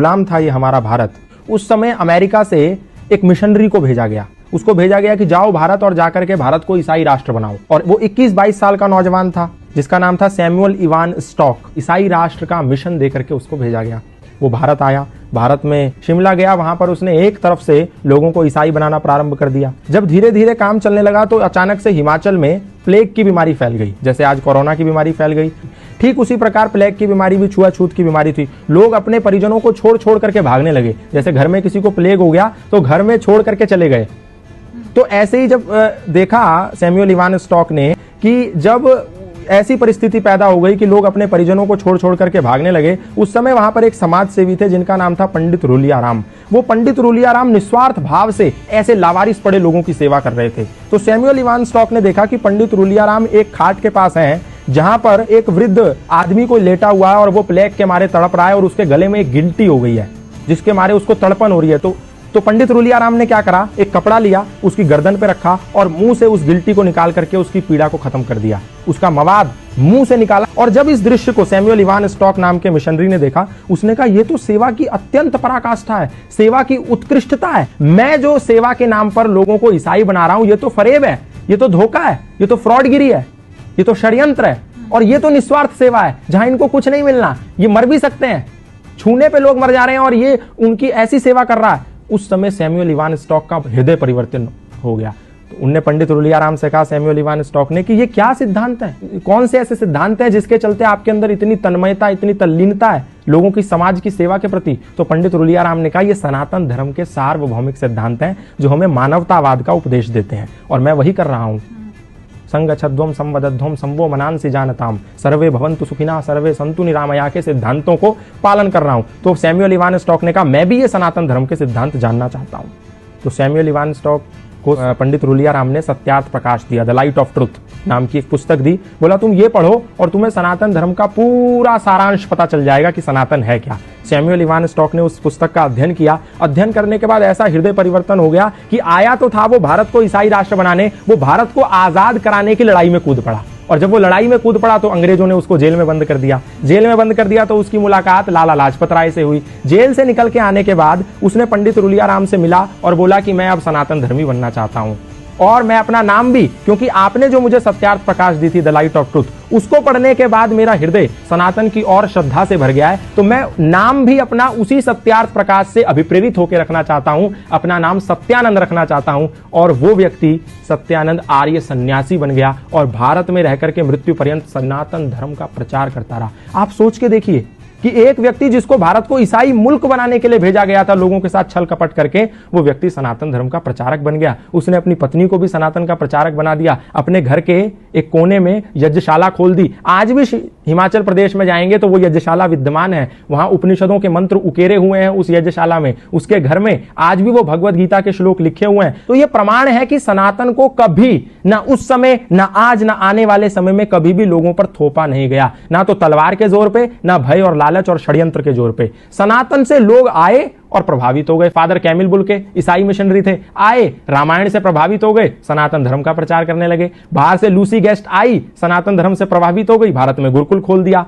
गुलाम था ये हमारा भारत। उस समय अमेरिका से एक मिशनरी को भेजा गया, उसको भेजा गया कि जाओ भारत और जाकर के भारत को ईसाई राष्ट्र बनाओ। और वो 21-22 साल का नौजवान था जिसका नाम था सैमुअल इवान स्टॉक। ईसाई राष्ट्र का मिशन देकर के उसको भेजा गया। वो भारत आया, भारत में शिमला गया, वहां पर उसने एक तरफ से लोगों को ईसाई बनाना प्रारंभ कर दिया। जब धीरे धीरे काम चलने लगा तो अचानक से हिमाचल में प्लेग की बीमारी फैल गई। जैसे आज कोरोना की बीमारी फैल गई, ठीक उसी प्रकार प्लेग की बीमारी भी छुआछूत की बीमारी थी। लोग अपने परिजनों को छोड़ छोड़ करके भागने लगे। जैसे घर में किसी को प्लेग हो गया तो घर में छोड़ करके चले गए। तो ऐसे ही जब देखा सैमुअल इवान स्टॉक ने कि जब ऐसी परिस्थिति पैदा हो गई कि लोग अपने परिजनों को छोड़ छोड़ करके भागने लगे, उस समय वहां पर एक समाज सेवी थे जिनका नाम था पंडित रूलियाराम। वो पंडित रूलियाराम निस्वार्थ भाव से ऐसे लावारिस पड़े लोगों की सेवा कर रहे थे। तो सैमुअल इवान स्टॉक ने देखा कि पंडित रूलियाराम एक खाट के पास हैं जहां पर एक वृद्ध आदमी को लेटा हुआ है और वो प्लेग के मारे तड़प रहा है और उसके गले में एक गिल्टी हो गई है जिसके मारे उसको तड़पन हो रही है। तो पंडित रूलियाराम ने क्या करा, एक कपड़ा लिया, उसकी गर्दन पे रखा और मुंह से उस गिल्टी को निकाल करके उसकी पीड़ा को खत्म कर दिया। उसका मवाद मुंह से निकाला। और जब इस दृश्य को सैमुअल इवान स्टॉक नाम के मिशनरी ने देखा, उसने कहा ये तो सेवा की अत्यंत पराकाष्ठा है, सेवा की उत्कृष्टता है। मैं जो सेवा के नाम पर लोगों को ईसाई बना रहा हूं, ये तो फरेब है, ये तो धोखा है, ये तो फ्रॉडगिरी है, ये तो षड्यंत्र है और ये तो निस्वार्थ सेवा है जहां इनको कुछ नहीं मिलना, ये मर भी सकते हैं, छूने पे लोग मर जा रहे हैं और ये उनकी ऐसी सेवा कर रहा है। उस समय सैमुअल इवान स्टॉक का हृदय परिवर्तन हो गया। तो उनने पंडित रूलियाराम से कहा, सैमुअल इवान स्टॉक ने, कि ये क्या सिद्धांत है, कौन से ऐसे सिद्धांत हैं जिसके चलते आपके अंदर इतनी तन्मयता, इतनी तल्लीनता है लोगों की समाज की सेवा के प्रति। तो पंडित रूलियाराम ने कहा, ये सनातन धर्म के सार्वभौमिक सिद्धांत हैं जो हमें मानवतावाद का उपदेश देते हैं और मैं वही कर रहा हूं। संगच्छध्वम संवदध्वम संवो मनांसि जानताम सर्वे भवन्तु सुखिना सर्वे संतु निरामया के सिद्धांतों को पालन कर रहा हूं। तो सैमुअल इवान स्टॉक ने कहा, मैं भी ये सनातन धर्म के सिद्धांत जानना चाहता हूं। तो सैमुअल इवान स्टॉक को पंडित रूलियाराम ने सत्यार्थ प्रकाश दिया, द लाइट ऑफ ट्रुथ नाम की एक पुस्तक दी। बोला तुम ये पढ़ो और तुम्हें सनातन धर्म का पूरा सारांश पता चल जाएगा कि सनातन है क्या। सैमुअल इवान स्टॉक ने उस पुस्तक का अध्ययन किया। अध्ययन करने के बाद ऐसा हृदय परिवर्तन हो गया कि आया तो था वो भारत को ईसाई राष्ट्र बनाने, वो भारत को आजाद कराने की लड़ाई में कूद पड़ा। और जब वो लड़ाई में कूद पड़ा तो अंग्रेजों ने उसको जेल में बंद कर दिया। जेल में बंद कर दिया तो उसकी मुलाकात लाला लाजपत राय से हुई। जेल से निकल के आने के बाद उसने पंडित रूलियाराम से मिला और बोला कि मैं अब सनातन धर्मी बनना चाहता हूं और मैं अपना नाम भी, क्योंकि आपने जो मुझे सत्यार्थ प्रकाश दी थी, द लाइट ऑफ ट्रुथ, उसको पढ़ने के बाद मेरा हृदय सनातन की और श्रद्धा से भर गया है। तो मैं नाम भी अपना उसी सत्यार्थ प्रकाश से अभिप्रेरित होकर रखना चाहता हूं। अपना नाम सत्यानंद रखना चाहता हूं। और वो व्यक्ति सत्यानंद आर्य सन्यासी बन गया और भारत में रहकर के मृत्यु पर्यंत सनातन धर्म का प्रचार करता रहा। आप सोच के देखिए कि एक व्यक्ति जिसको भारत को ईसाई मुल्क बनाने के लिए भेजा गया था, लोगों के साथ छल कपट करके, वो व्यक्ति सनातन धर्म का प्रचारक बन गया। उसने अपनी पत्नी को भी सनातन का प्रचारक बना दिया। अपने घर के एक कोने में यज्ञशाला खोल दी। आज भी हिमाचल प्रदेश में जाएंगे तो वो यज्ञशाला विद्यमान है। वहां उपनिषदों के मंत्र उकेरे हुए हैं उस यज्ञशाला में। उसके घर में आज भी वो भगवत गीता के श्लोक लिखे हुए हैं। तो ये प्रमाण है कि सनातन को कभी, ना उस समय, ना आज, ना आने वाले समय में कभी भी लोगों पर थोपा नहीं गया। ना तो तलवार के जोर पे, ना भय और लालच और षड्यंत्र के जोर पे। सनातन से लोग आए और प्रभावित हो गए। फादर कैमिल बुल के ईसाई मिशनरी थे, आए, रामायण से प्रभावित हो गए, सनातन धर्म का प्रचार करने लगे। बाहर से लूसी गेस्ट आई, सनातन धर्म से प्रभावित हो गई, भारत में गुरुकुल खोल दिया।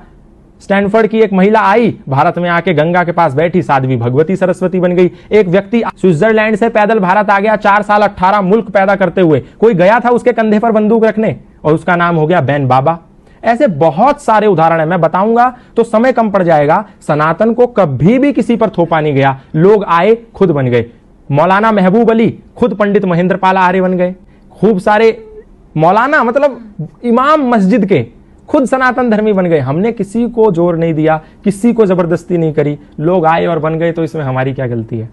स्टैनफोर्ड की एक महिला आई, भारत में आके गंगा के पास बैठी, साध्वी भगवती सरस्वती बन गई। एक व्यक्ति स्विट्जरलैंड से पैदल भारत आ गया, 4 साल 18 मुल्क पैदा करते हुए। कोई गया था उसके कंधे पर बंदूक रखने और उसका नाम हो गया बैन बाबा। ऐसे बहुत सारे उदाहरण है, मैं बताऊंगा तो समय कम पड़ जाएगा। सनातन को कभी भी किसी पर थोपा नहीं गया। लोग आए, खुद बन गए। मौलाना महबूब अली खुद पंडित महेंद्रपाल आर्य बन गए। खूब सारे मौलाना, मतलब इमाम मस्जिद के, खुद सनातन धर्मी बन गए। हमने किसी को जोर नहीं दिया, किसी को जबरदस्ती नहीं करी, लोग आए और बन गए। तो इसमें हमारी क्या गलती है?